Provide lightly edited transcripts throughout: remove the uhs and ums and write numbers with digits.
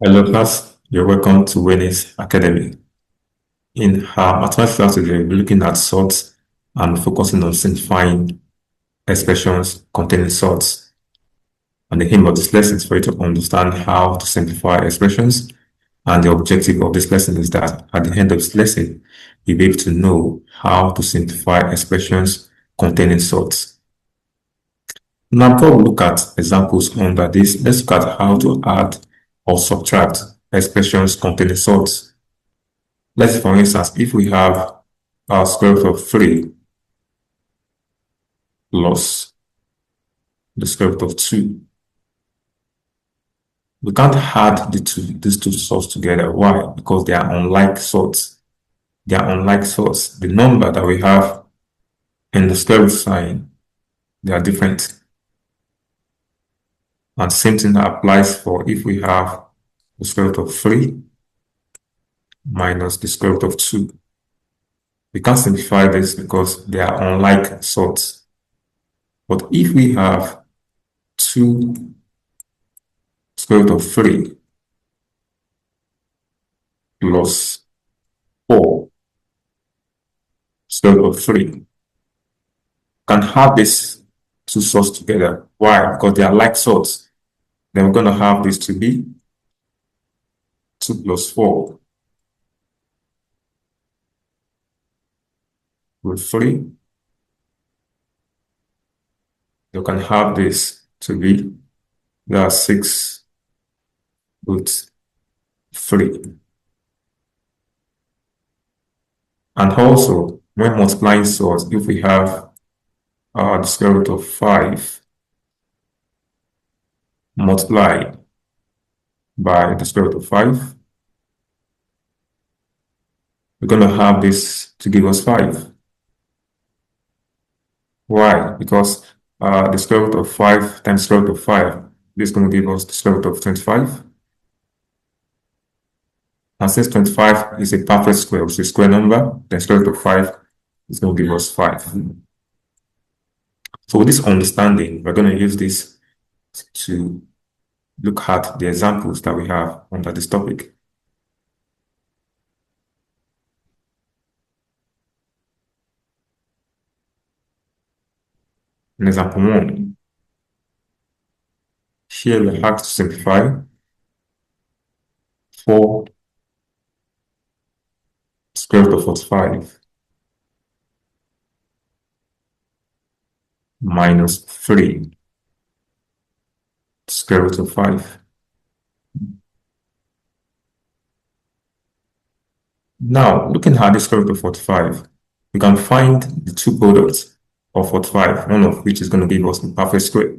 Hello class, you're welcome to Wanies Academy. In our mathematics class today, we're looking at sorts and focusing on simplifying expressions containing sorts. And the aim of this lesson is for you to understand how to simplify expressions. And the objective of this lesson is that at the end of this lesson, you'll be able to know how to simplify expressions containing sorts. Now, before we look at examples under this, let's look at how to add or subtract expressions containing sorts. Let's say, for instance, if we have square root of 3 plus the square root of 2, we can't add these two sorts together. Why? Because they are unlike sorts. They are unlike sorts. The number that we have in the square root sign, they are different. And same thing applies for if we have the square root of 3 minus the square root of 2. We can't simplify this because they are unlike sorts. But if we have 2 square root of 3 plus 4 square root of 3, can have these two sorts together. Why? Because they are like sorts. Then we're going to have this to be 2 plus 4 root 3. You can have this to be 6 root 3. And also, when multiplying sorts, if we have the square root of 5 multiplied by the square root of 5, we're going to have this to give us 5. Why? Because the square root of 5 times square root of 5, this is going to give us the square root of 25. And since 25 is a perfect square, which is a square number, then square root of 5 is going to give us 5. So with this understanding, we're going to use this to look at the examples that we have under this topic. In example 1, here we have to simplify 4 square root of 45 minus 3 square root of 5. Now, looking at the square root of 45, we can find the two products of 45, one of which is going to give us the perfect square.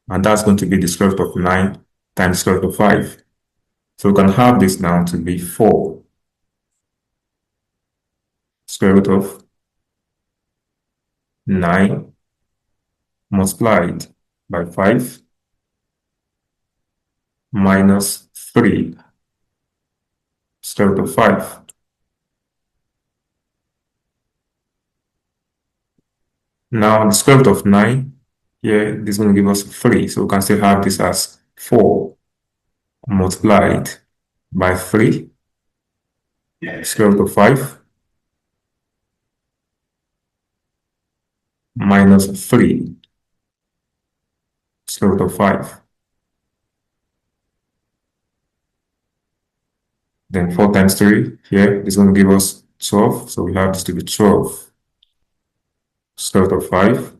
And that's going to be the square root of 9 times square root of 5. So we can have this now to be 4 square root of 9 multiplied by 5 minus 3 square root of 5. Now the square root of 9, here this is going to give us 3, so we can still have this as 4 multiplied by 3 square root of 5 minus 3 square root of 5. Then 4 times 3 here is going to give us 12, so we have this to be 12 square root of 5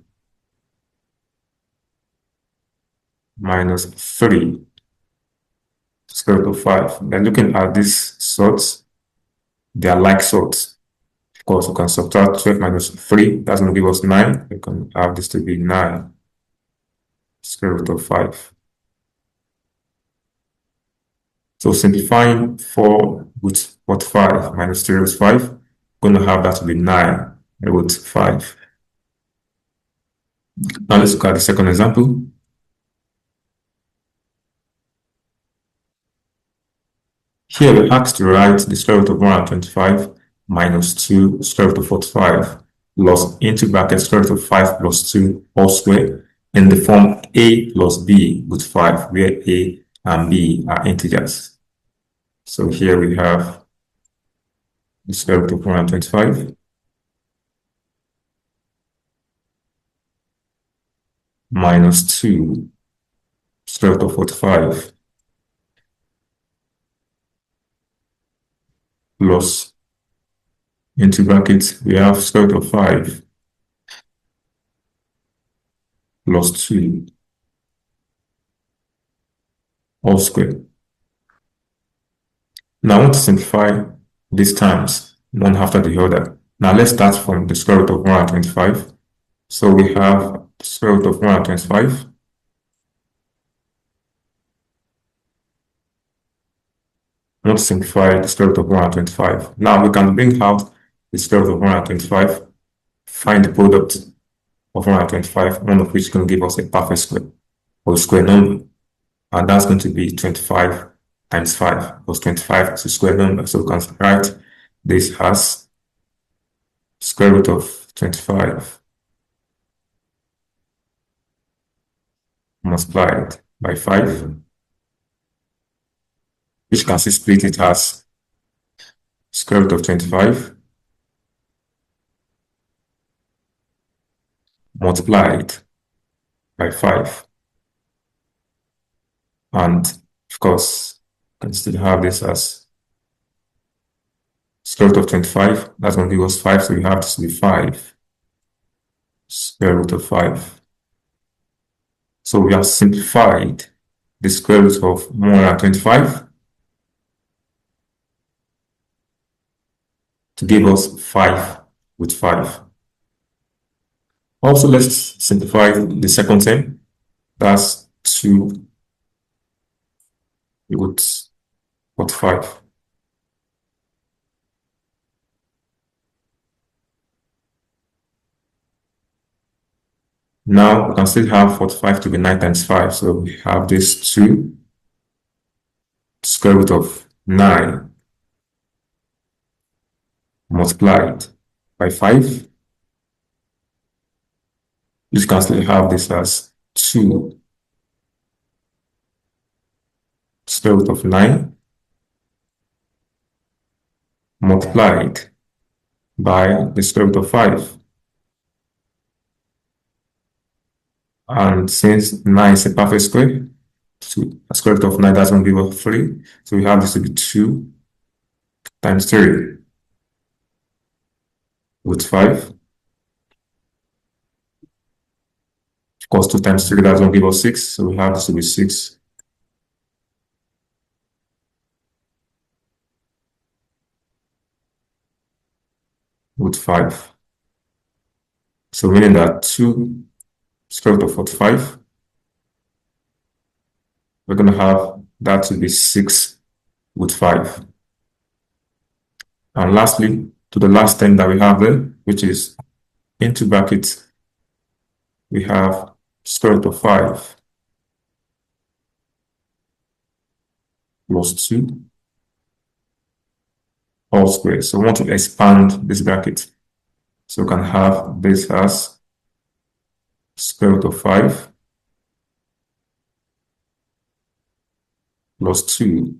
minus 3 square root of 5. Then looking at these sorts, they are like sorts. Of course, we can subtract 12 minus 3, that's going to give us 9. We can have this to be 9 square root of 5. So simplifying 4 root 45 minus 3 root 5, we're going to have that to be 9 root 5. Now let's look at the second example. Here we're asked to write the square root of 125 minus 2 square root of 45 plus into bracket square root of 5 plus 2 all square in the form a plus b with 5, where a and b are integers. So here we have the square root of 125 minus 2 square root of 45 plus, into brackets, we have square root of 5 plus 2 all squared. Now I want to simplify these terms one after the other. Now let's start from the square root of 125. So we have the square root of 125 I want to simplify the square root of 125. Now we can bring out the square root of 125, find the product of 125, one of which can give us a perfect square or square number. And that's going to be 25 times 5, because 25 is a square number. So we can write this as square root of 25 multiplied by 5, which can split it as square root of 25 multiplied by 5. And of course, you can still have this as square root of 25. That's going to give us 5. So we have this to be 5 square root of 5. So we have simplified the square root of 125 to give us 5 with 5. Also, let's simplify the second term. That's 2 with 45. Now we can still have 45 to be 9 times 5. So we have this 2 square root of 9 multiplied by 5. You can still have this as 2 square root of 9 multiplied by the square root of 5. And since 9 is a perfect square, a square root of 9, that's going to give us 3. So we have this to be 2 times 3 with 5. Of course, 2 times 3, that's going to give us 6. So we have this to be 6 with 5. So meaning that 2 square root of 45, we're going to have that to be 6 with 5. And lastly, to the last term that we have there, which is into brackets, we have square root of 5 plus 2 all squared. So we want to expand this bracket. So we can have this as square root of 5 plus 2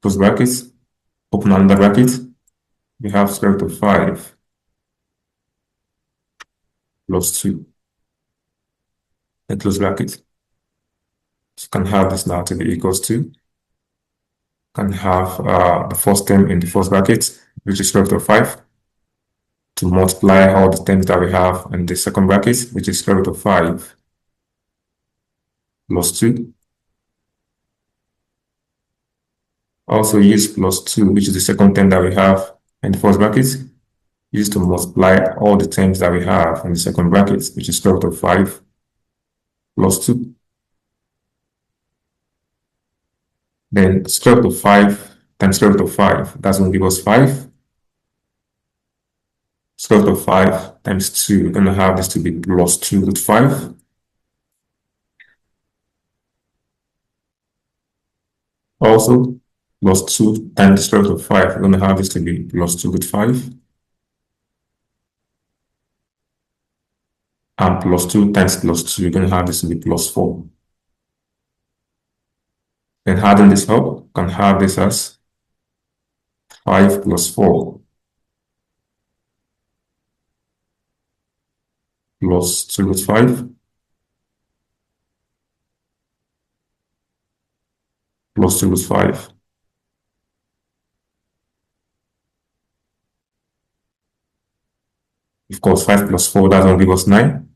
close brackets, open another bracket. We have square root of 5 plus 2 and close bracket. So you can have this now to be equals to, can have the first term in the first bracket, which is square root of 5, to multiply all the terms that we have in the second bracket, which is square root of 5 plus 2. Also use plus 2, which is the second term that we have in the first bracket, use to multiply all the terms that we have in the second bracket, which is square root of 5 plus 2. Then square root of 5 times square root of 5, that's going to give us 5. Square root of 5 times 2, we're going to have this to be plus 2 root 5. Also, plus 2 times the square root of 5, we're going to have this to be plus 2 root 5. And plus 2 times plus 2, we're going to have this to be plus 4. Then adding this up, can have this as 5 plus 4 plus 2 root 5 plus 2 root 5. Of course, 5 plus 4, that's going to give us 9.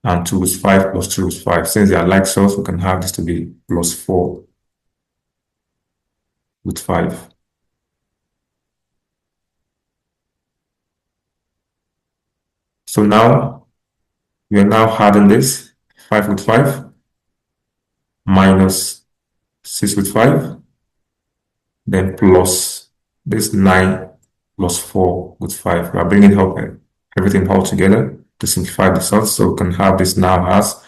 And 2 root 5 plus 2 root 5. Since they are like cells, we can have this to be plus 4 root 5. So now, we are now adding this 5 root 5 minus 6 root 5, then plus this 9 plus 4 root 5. We are bringing everything all together to simplify the sorts. So we can have this now as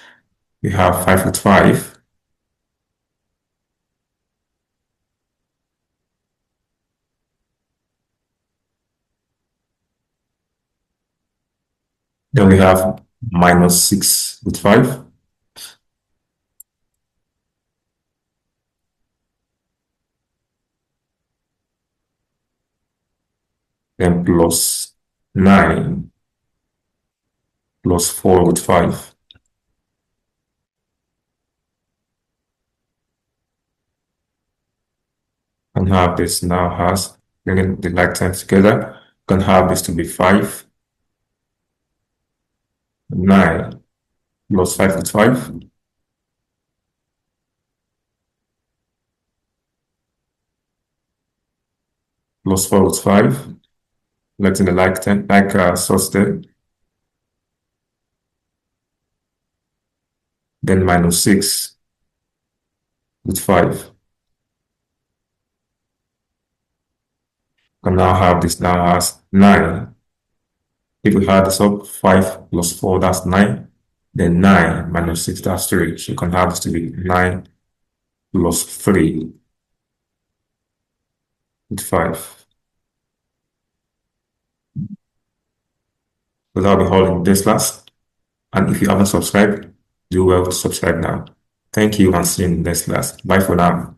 we have 5 root 5 then we have minus 6 root 5 then plus 9 plus 4 root 5. And have this now as bringing the like terms together, can have this to be 5, 9 plus 5 root 5 plus 4 root 5, letting the like term source there, then minus 6 root 5. Can now have this now as 9. If we add this up, 5 plus 4, that's 9. Then 9 minus 6, that's 3. So you can have this to be 9 plus 3 root 5. So that'll be all in this class. And if you haven't subscribed, do well to subscribe now. Thank you and see you in the next class. Bye for now.